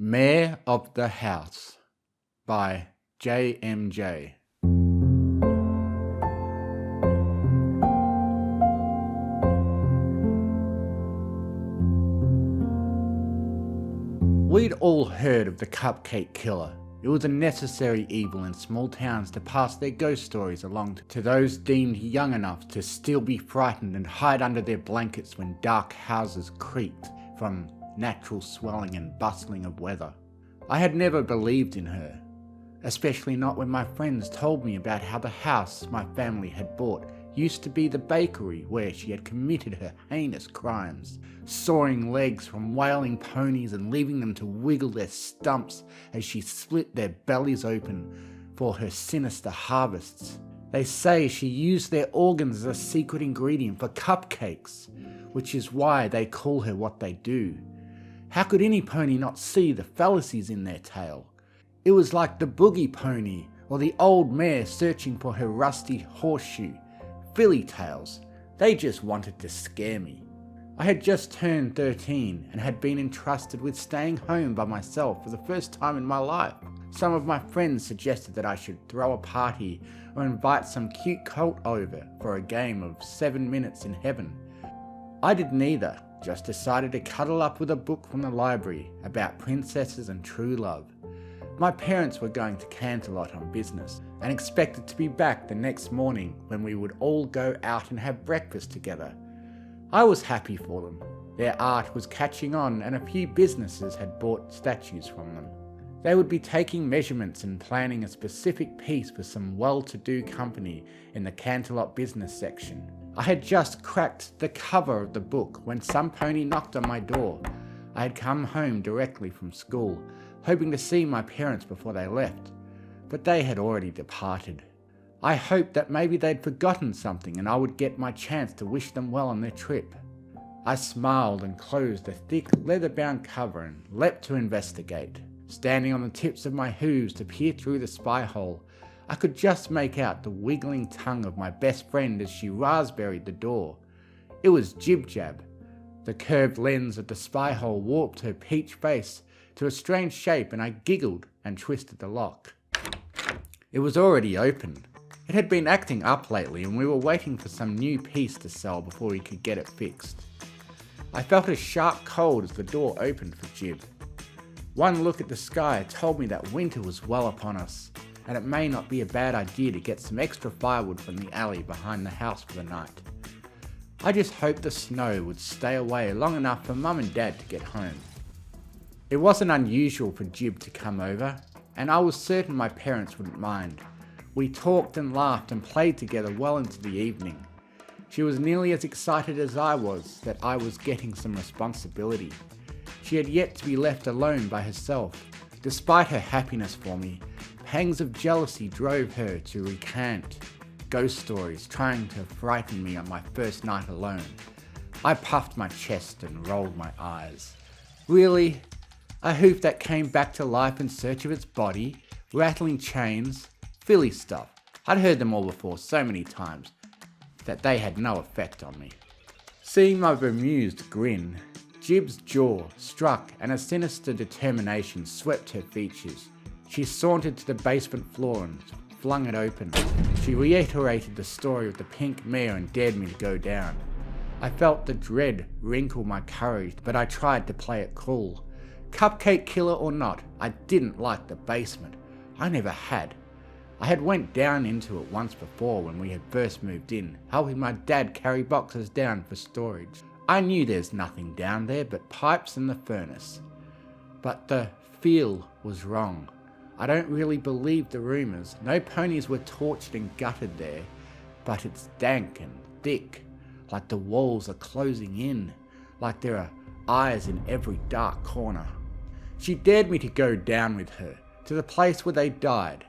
Mare of the House by JMJ. We'd all heard of the Cupcake Killer. It was a necessary evil in small towns to pass their ghost stories along to those deemed young enough to still be frightened and hide under their blankets when dark houses creaked from natural swelling and bustling of weather. I had never believed in her, especially not when my friends told me about how the house my family had bought used to be the bakery where she had committed her heinous crimes, sawing legs from wailing ponies and leaving them to wiggle their stumps as she split their bellies open for her sinister harvests. They say she used their organs as a secret ingredient for cupcakes, which is why they call her what they do. How could any pony not see the fallacies in their tale? It was like the boogie pony or the old mare searching for her rusty horseshoe. Filly tales. They just wanted to scare me. I had just turned 13 and had been entrusted with staying home by myself for the first time in my life. Some of my friends suggested that I should throw a party or invite some cute colt over for a game of 7 minutes in heaven. I did neither. Just decided to cuddle up with a book from the library about princesses and true love. My parents were going to Canterlot on business and expected to be back the next morning when we would all go out and have breakfast together. I was happy for them. Their art was catching on and a few businesses had bought statues from them. They would be taking measurements and planning a specific piece for some well-to-do company in the Canterlot business section. I had just cracked the cover of the book when some pony knocked on my door. I had come home directly from school, hoping to see my parents before they left, but they had already departed. I hoped that maybe they'd forgotten something and I would get my chance to wish them well on their trip. I smiled and closed the thick leather-bound cover and leapt to investigate. Standing on the tips of my hooves to peer through the spy hole, I could just make out the wiggling tongue of my best friend as she raspberried the door. It was Jib Jab. The curved lens of the spy hole warped her peach face to a strange shape and I giggled and twisted the lock. It was already open. It had been acting up lately and we were waiting for some new piece to sell before we could get it fixed. I felt a sharp cold as the door opened for Jib. One look at the sky told me that winter was well upon us, and it may not be a bad idea to get some extra firewood from the alley behind the house for the night. I just hoped the snow would stay away long enough for Mum and Dad to get home. It wasn't unusual for Jib to come over, and I was certain my parents wouldn't mind. We talked and laughed and played together well into the evening. She was nearly as excited as I was that I was getting some responsibility. She had yet to be left alone by herself. Despite her happiness for me, pangs of jealousy drove her to recant ghost stories, trying to frighten me on my first night alone. I puffed my chest and rolled my eyes. Really? A hoof that came back to life in search of its body, rattling chains, filly stuff. I'd heard them all before so many times that they had no effect on me. Seeing my bemused grin, Jib's jaw struck and a sinister determination swept her features. She sauntered to the basement floor and flung it open. She reiterated the story of the pink mare and dared me to go down. I felt the dread wrinkle my courage, but I tried to play it cool. Cupcake killer or not, I didn't like the basement. I never had. I had went down into it once before when we had first moved in, helping my dad carry boxes down for storage. I knew there's nothing down there but pipes and the furnace. But the feel was wrong. I don't really believe the rumours. No ponies were tortured and gutted there, but it's dank and thick, like the walls are closing in, like there are eyes in every dark corner. She dared me to go down with her, to the place where they died,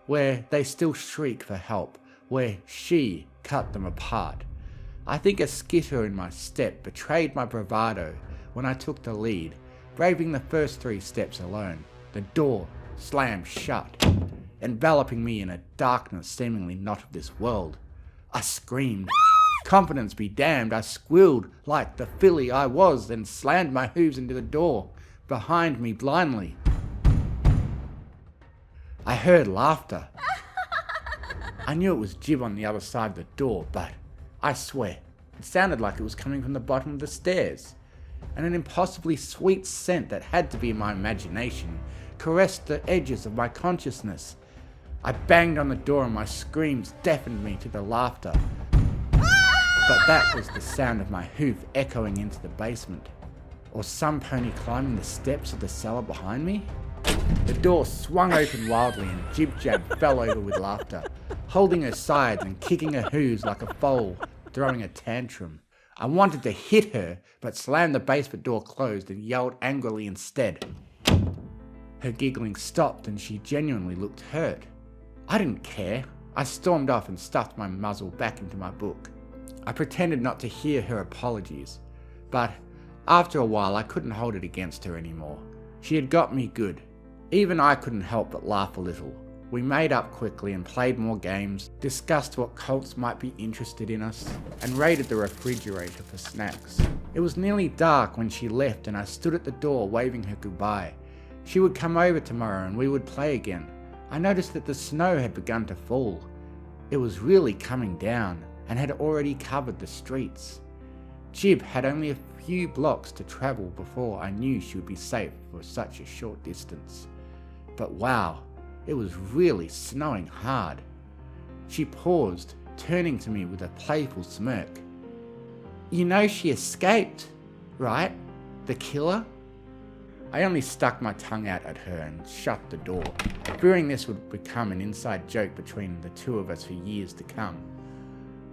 where they still shriek for help, where she cut them apart. I think a skitter in my step betrayed my bravado when I took the lead, braving the first 3 steps alone. The door slammed shut, enveloping me in a darkness seemingly not of this world. I screamed. Confidence be damned, I squealed like the filly I was and slammed my hooves into the door. behind me blindly. I heard laughter. I knew it was Jib on the other side of the door, but I swear, it sounded like it was coming from the bottom of the stairs, and an impossibly sweet scent that had to be my imagination caressed the edges of my consciousness. I banged on the door and my screams deafened me to the laughter, but that was the sound of my hoof echoing into the basement, or some pony climbing the steps of the cellar behind me. The door swung open wildly and Jib Jab fell over with laughter, holding her sides and kicking her hooves like a foal throwing a tantrum. I wanted to hit her, but slammed the basement door closed and yelled angrily instead. Her giggling stopped and she genuinely looked hurt. I didn't care. I stormed off and stuffed my muzzle back into my book. I pretended not to hear her apologies, but after a while I couldn't hold it against her anymore. She had got me good. Even I couldn't help but laugh a little. We made up quickly and played more games, discussed what cults might be interested in us, and raided the refrigerator for snacks. It was nearly dark when she left and I stood at the door waving her goodbye. She would come over tomorrow and we would play again. I noticed that the snow had begun to fall. It was really coming down and had already covered the streets. Jib had only a few blocks to travel before I knew she would be safe for such a short distance. But wow, it was really snowing hard. She paused, turning to me with a playful smirk. "You know she escaped, right? The killer?" I only stuck my tongue out at her and shut the door, fearing this would become an inside joke between the two of us for years to come.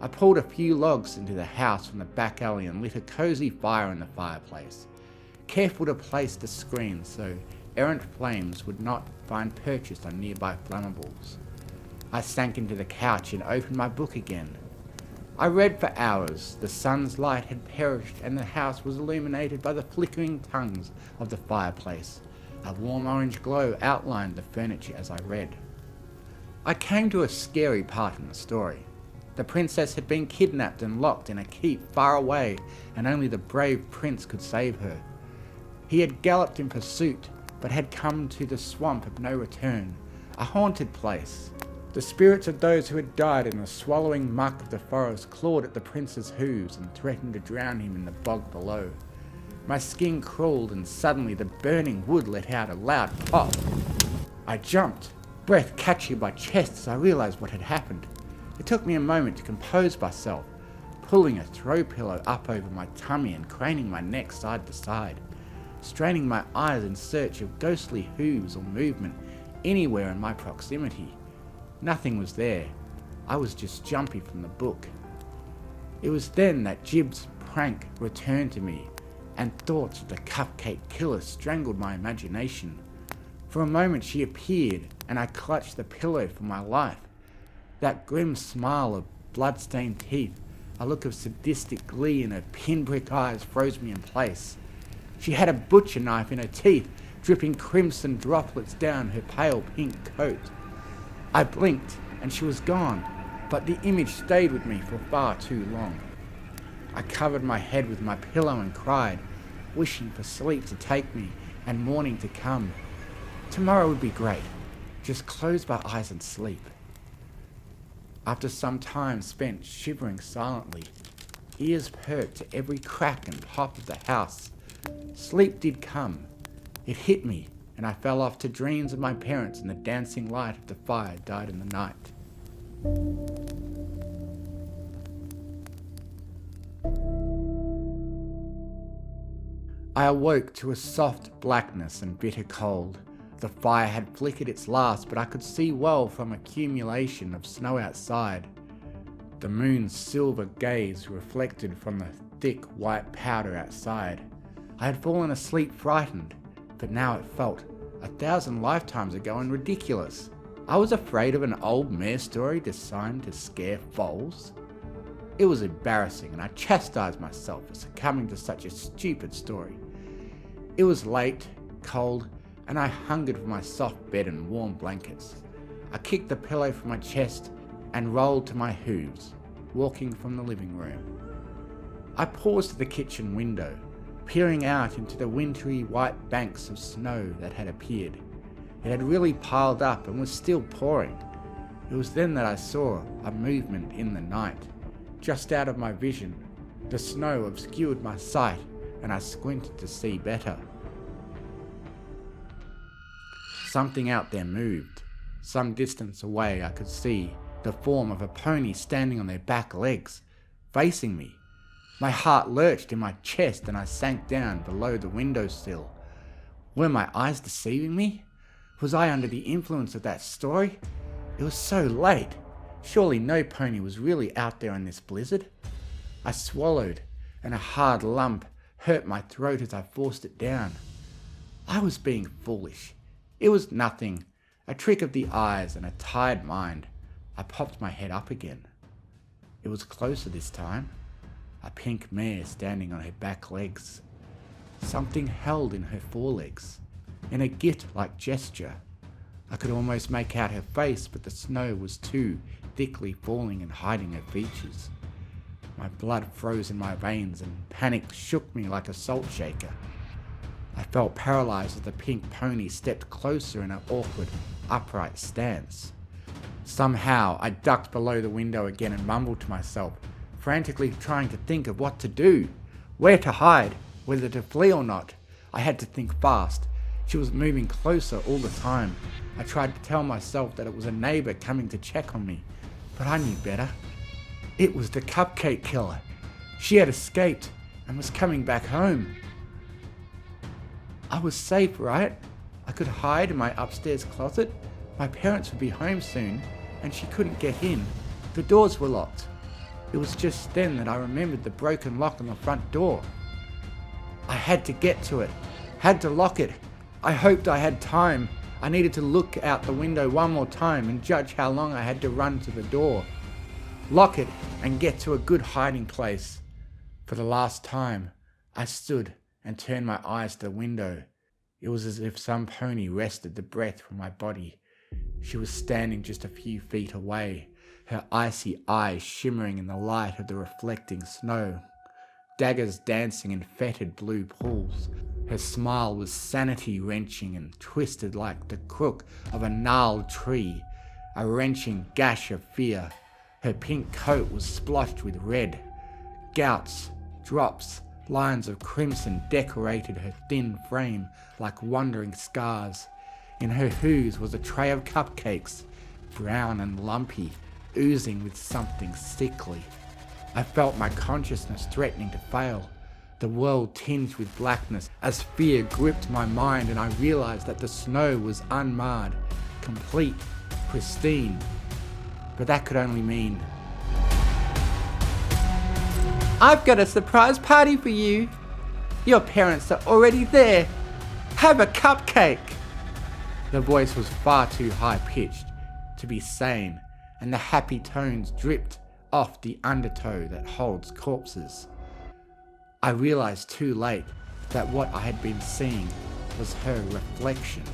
I pulled a few logs into the house from the back alley and lit a cozy fire in the fireplace, careful to place the screen so errant flames would not find purchase on nearby flammables. I sank into the couch and opened my book again. I read for hours. The sun's light had perished and the house was illuminated by the flickering tongues of the fireplace. A warm orange glow outlined the furniture as I read. I came to a scary part in the story. The princess had been kidnapped and locked in a keep far away, and only the brave prince could save her. He had galloped in pursuit, but had come to the swamp of no return, a haunted place. The spirits of those who had died in the swallowing muck of the forest clawed at the prince's hooves and threatened to drown him in the bog below. My skin crawled and suddenly the burning wood let out a loud pop. I jumped, breath catching my chest as I realized what had happened. It took me a moment to compose myself, pulling a throw pillow up over my tummy and craning my neck side to side, straining my eyes in search of ghostly hooves or movement anywhere in my proximity. Nothing was there. I was just jumpy from the book. It was then that Jib's prank returned to me, and thoughts of the Cupcake killer strangled my imagination. For a moment she appeared, and I clutched the pillow for my life. That grim smile of blood-stained teeth, a look of sadistic glee in her pinprick eyes froze me in place. She had a butcher knife in her teeth, dripping crimson droplets down her pale pink coat. I blinked, and she was gone, but the image stayed with me for far too long. I covered my head with my pillow and cried, wishing for sleep to take me and morning to come. Tomorrow would be great. Just close my eyes and sleep. After some time spent shivering silently, ears perked to every crack and pop of the house, sleep did come. It hit me, and I fell off to dreams of my parents, and the dancing light of the fire died in the night. I awoke to a soft blackness and bitter cold. The fire had flickered its last, but I could see well from accumulation of snow outside. The moon's silver gaze reflected from the thick white powder outside. I had fallen asleep frightened, but now it felt 1,000 lifetimes ago and ridiculous. I was afraid of an old Mare story designed to scare foals. It was embarrassing, and I chastised myself for succumbing to such a stupid story. It was late, cold, and I hungered for my soft bed and warm blankets. I kicked the pillow from my chest and rolled to my hooves, walking from the living room. I paused at the kitchen window, peering out into the wintry white banks of snow that had appeared. It had really piled up and was still pouring. It was then that I saw a movement in the night, just out of my vision. The snow obscured my sight, and I squinted to see better. Something out there moved. Some distance away I could see the form of a pony standing on their back legs, facing me. My heart lurched in my chest and I sank down below the windowsill. Were my eyes deceiving me? Was I under the influence of that story? It was so late. Surely no pony was really out there in this blizzard. I swallowed, and a hard lump hurt my throat as I forced it down. I was being foolish. It was nothing, a trick of the eyes and a tired mind. I popped my head up again. It was closer this time. A pink mare standing on her back legs. Something held in her forelegs, in a git-like gesture. I could almost make out her face, but the snow was too thickly falling and hiding her features. My blood froze in my veins and panic shook me like a salt shaker. I felt paralyzed as the pink pony stepped closer in an awkward, upright stance. Somehow, I ducked below the window again and mumbled to myself, frantically trying to think of what to do, where to hide, whether to flee or not. I had to think fast. She was moving closer all the time. I tried to tell myself that it was a neighbor coming to check on me, but I knew better. It was the Cupcake Killer. She had escaped and was coming back home. I was safe, right? I could hide in my upstairs closet. My parents would be home soon, and she couldn't get in. The doors were locked. It was just then that I remembered the broken lock on the front door. I had to get to it, had to lock it. I hoped I had time. I needed to look out the window one more time and judge how long I had to run to the door. Lock it and get to a good hiding place. For the last time, I stood and turned my eyes to the window. It was as if some pony wrested the breath from my body. She was standing just a few feet away, her icy eyes shimmering in the light of the reflecting snow, daggers dancing in fetid blue pools. Her smile was sanity-wrenching and twisted like the crook of a gnarled tree, a wrenching gash of fear. Her pink coat was splotched with red. Gouts, drops, lines of crimson decorated her thin frame like wandering scars. In her hooves was a tray of cupcakes, brown and lumpy, oozing with something sickly. I felt my consciousness threatening to fail. The world tinged with blackness as fear gripped my mind and I realized that the snow was unmarred, complete, pristine. But that could only mean... I've got a surprise party for you. Your parents are already there. Have a cupcake. The voice was far too high-pitched to be sane, and the happy tones dripped off the undertow that holds corpses. I realized too late that what I had been seeing was her reflection.